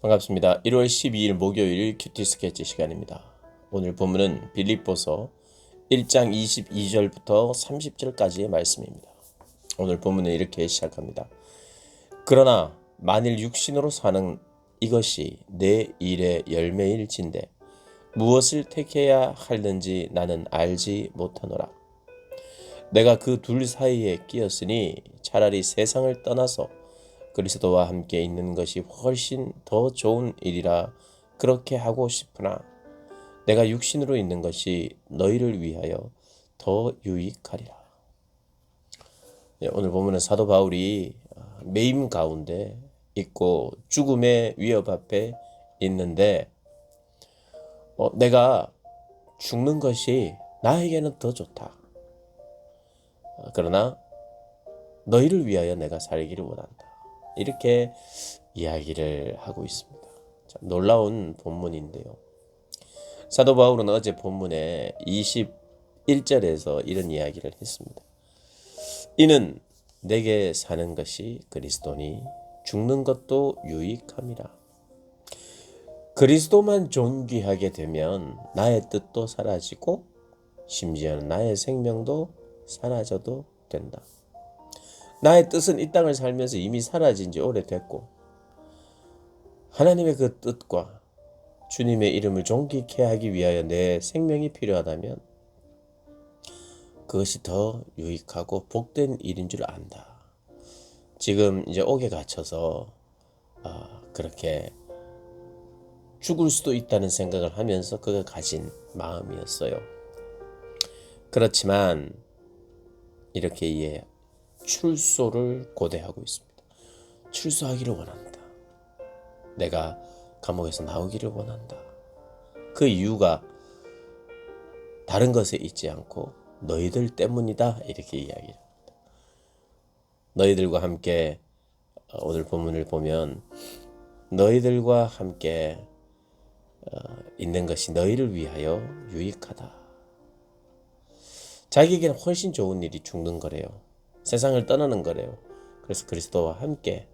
반갑습니다. 1월 12일 목요일 큐티 스케치 시간입니다. 오늘 본문은 빌립보서 1장 22절부터 30절까지의 말씀입니다. 오늘 본문은 이렇게 시작합니다. 그러나 만일 육신으로 사는 이것이 내 일의 열매일진대 무엇을 택해야 하는지 나는 알지 못하노라. 내가 그 둘 사이에 끼었으니 차라리 세상을 떠나서 그리스도와 함께 있는 것이 훨씬 더 좋은 일이라 그렇게 하고 싶으나 내가 육신으로 있는 것이 너희를 위하여 더 유익하리라. 오늘 보면은 사도 바울이 매임 가운데 있고 죽음의 위협 앞에 있는데 내가 죽는 것이 나에게는 더 좋다. 그러나 너희를 위하여 내가 살기를 원한다. 이렇게 이야기를 하고 있습니다. 참 놀라운 본문인데요. 사도 바울은 어제 본문에 21절에서 이런 이야기를 했습니다. 이는 내게 사는 것이 그리스도니 죽는 것도 유익함이라. 그리스도만 존귀하게 되면 나의 뜻도 사라지고 심지어는 나의 생명도 사라져도 된다. 나의 뜻은 이 땅을 살면서 이미 사라진 지 오래됐고 하나님의 그 뜻과 주님의 이름을 존귀케 하기 위하여 내 생명이 필요하다면 그것이 더 유익하고 복된 일인 줄 안다. 지금 이제 옥에 갇혀서 그렇게 죽을 수도 있다는 생각을 하면서 그가 가진 마음이었어요. 그렇지만 이렇게 이해 출소를 고대하고 있습니다. 출소하기를 원한다. 내가 감옥에서 나오기를 원한다. 그 이유가 다른 것에 있지 않고 너희들 때문이다. 이렇게 이야기를 합니다. 너희들과 함께 오늘 본문을 보면 너희들과 함께 있는 것이 너희를 위하여 유익하다. 자기에게는 훨씬 좋은 일이 죽는 거래요. 세상을 떠나는 거래요. 그래서 그리스도와 함께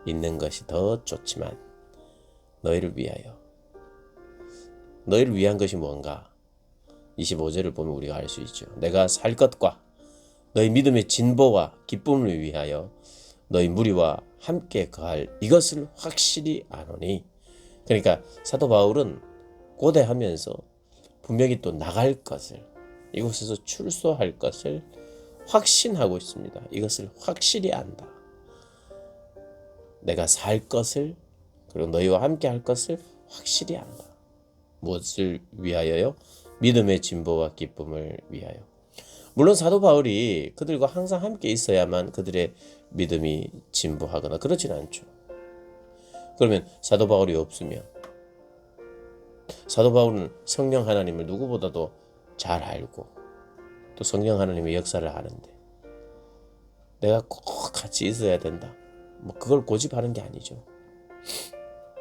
있는 것이 더 좋지만 너희를 위하여. 너희를 위한 것이 뭔가? 25절을 보면 우리가 알 수 있죠. 내가 살 것과 너희 믿음의 진보와 기쁨을 위하여 너희 무리와 함께 거할 이것을 확실히 아노니. 그러니까 사도 바울은 고대하면서 분명히 또 나갈 것을, 이곳에서 출소할 것을 확신하고 있습니다. 이것을 확실히 안다. 내가 살 것을, 그리고 너희와 함께 할 것을 확실히 안다. 무엇을 위하여요? 믿음의 진보와 기쁨을 위하여. 물론 사도 바울이 그들과 항상 함께 있어야만 그들의 믿음이 진보하거나 그렇지는 않죠. 그러면 사도 바울이 없으면, 사도 바울은 성령 하나님을 누구보다도 잘 알고 또 성령 하나님의 역사를 아는데 내가 꼭 같이 있어야 된다. 그걸 고집하는 게 아니죠.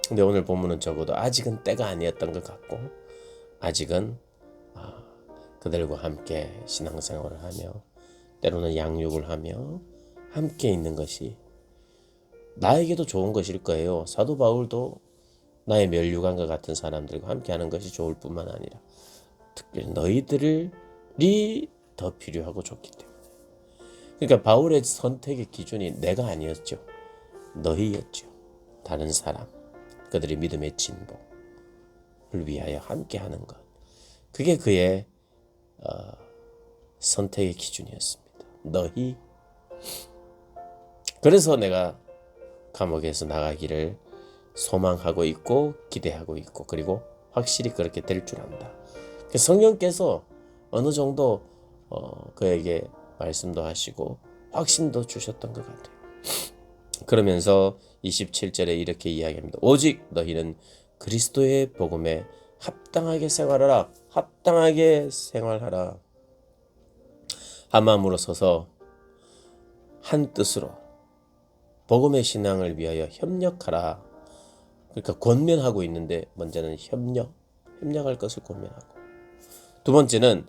근데 오늘 본문은 적어도 아직은 때가 아니었던 것 같고 아직은 그들과 함께 신앙생활을 하며 때로는 양육을 하며 함께 있는 것이 나에게도 좋은 것일 거예요. 사도 바울도 나의 멸류관과 같은 사람들과 함께하는 것이 좋을 뿐만 아니라 특별히 너희들이 더 필요하고 좋기 때문에. 그러니까 바울의 선택의 기준이 내가 아니었죠. 너희였죠. 다른 사람, 그들의 믿음의 진보를 위하여 함께하는 것. 그게 그의 선택의 기준이었습니다. 너희. 그래서 내가 감옥에서 나가기를 소망하고 있고 기대하고 있고 그리고 확실히 그렇게 될 줄 안다. 성령께서 어느 정도 그에게 말씀도 하시고 확신도 주셨던 것 같아요. 그러면서 27절에 이렇게 이야기합니다. 오직 너희는 그리스도의 복음에 합당하게 생활하라. 합당하게 생활하라. 한 마음으로 서서 한 뜻으로 복음의 신앙을 위하여 협력하라. 그러니까 권면하고 있는데 먼저는 협력할 것을 권면하고, 두 번째는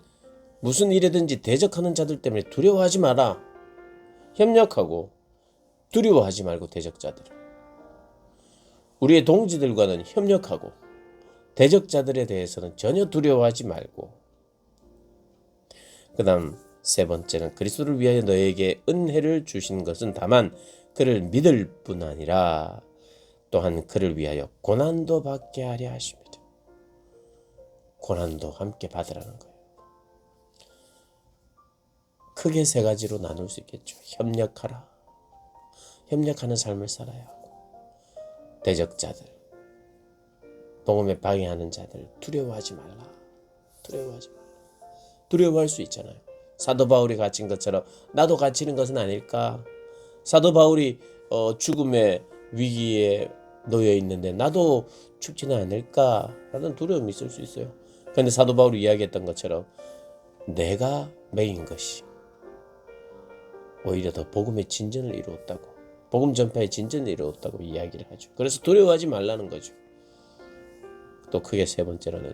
무슨 일이든지 대적하는 자들 때문에 두려워하지 마라. 협력하고 두려워하지 말고 대적자들을. 우리의 동지들과는 협력하고 대적자들에 대해서는 전혀 두려워하지 말고, 그 다음 세 번째는 그리스도를 위하여 너에게 은혜를 주신 것은 다만 그를 믿을 뿐 아니라 또한 그를 위하여 고난도 받게 하려 하십니다. 고난도 함께 받으라는 거예요. 크게 세 가지로 나눌 수 있겠죠. 협력하라. 협력하는 삶을 살아야 하고, 대적자들, 복음에 방해하는 자들 두려워하지 말라. 두려워하지 말라. 두려워할 수 있잖아요. 사도 바울이 갇힌 것처럼 나도 갇히는 것은 아닐까? 사도 바울이 죽음의 위기에 놓여 있는데 나도 죽지는 않을까라는 두려움이 있을 수 있어요. 그런데 사도 바울이 이야기했던 것처럼 내가 매인 것이 오히려 더 복음의 진전을 이루었다고, 복음 전파의 진전을 이루었다고 이야기를 하죠. 그래서 두려워하지 말라는 거죠. 또 크게 세 번째로는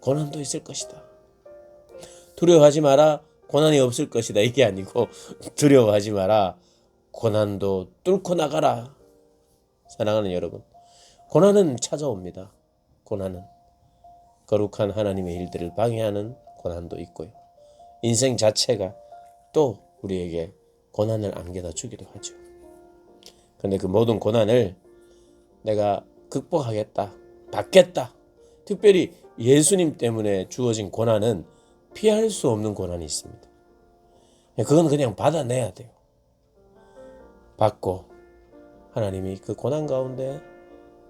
고난도 있을 것이다. 두려워하지 마라. 고난이 없을 것이다. 이게 아니고 두려워하지 마라. 고난도 뚫고 나가라. 사랑하는 여러분, 고난은 찾아옵니다. 고난은 거룩한 하나님의 일들을 방해하는 고난도 있고요. 인생 자체가 또 우리에게 고난을 안겨다 주기도 하죠. 그런데 그 모든 고난을 내가 극복하겠다, 받겠다. 특별히 예수님 때문에 주어진 고난은 피할 수 없는 고난이 있습니다. 그건 그냥 받아내야 돼요. 받고 하나님이 그 고난 가운데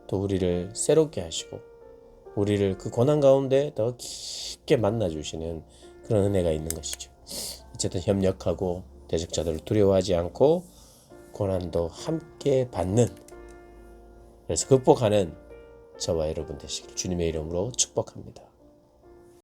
또 우리를 새롭게 하시고 우리를 그 고난 가운데 더 깊게 만나주시는 그런 은혜가 있는 것이죠. 어쨌든 협력하고 대적자들을 두려워하지 않고 고난도 함께 받는, 그래서 극복하는 저와 여러분 되시길 주님의 이름으로 축복합니다.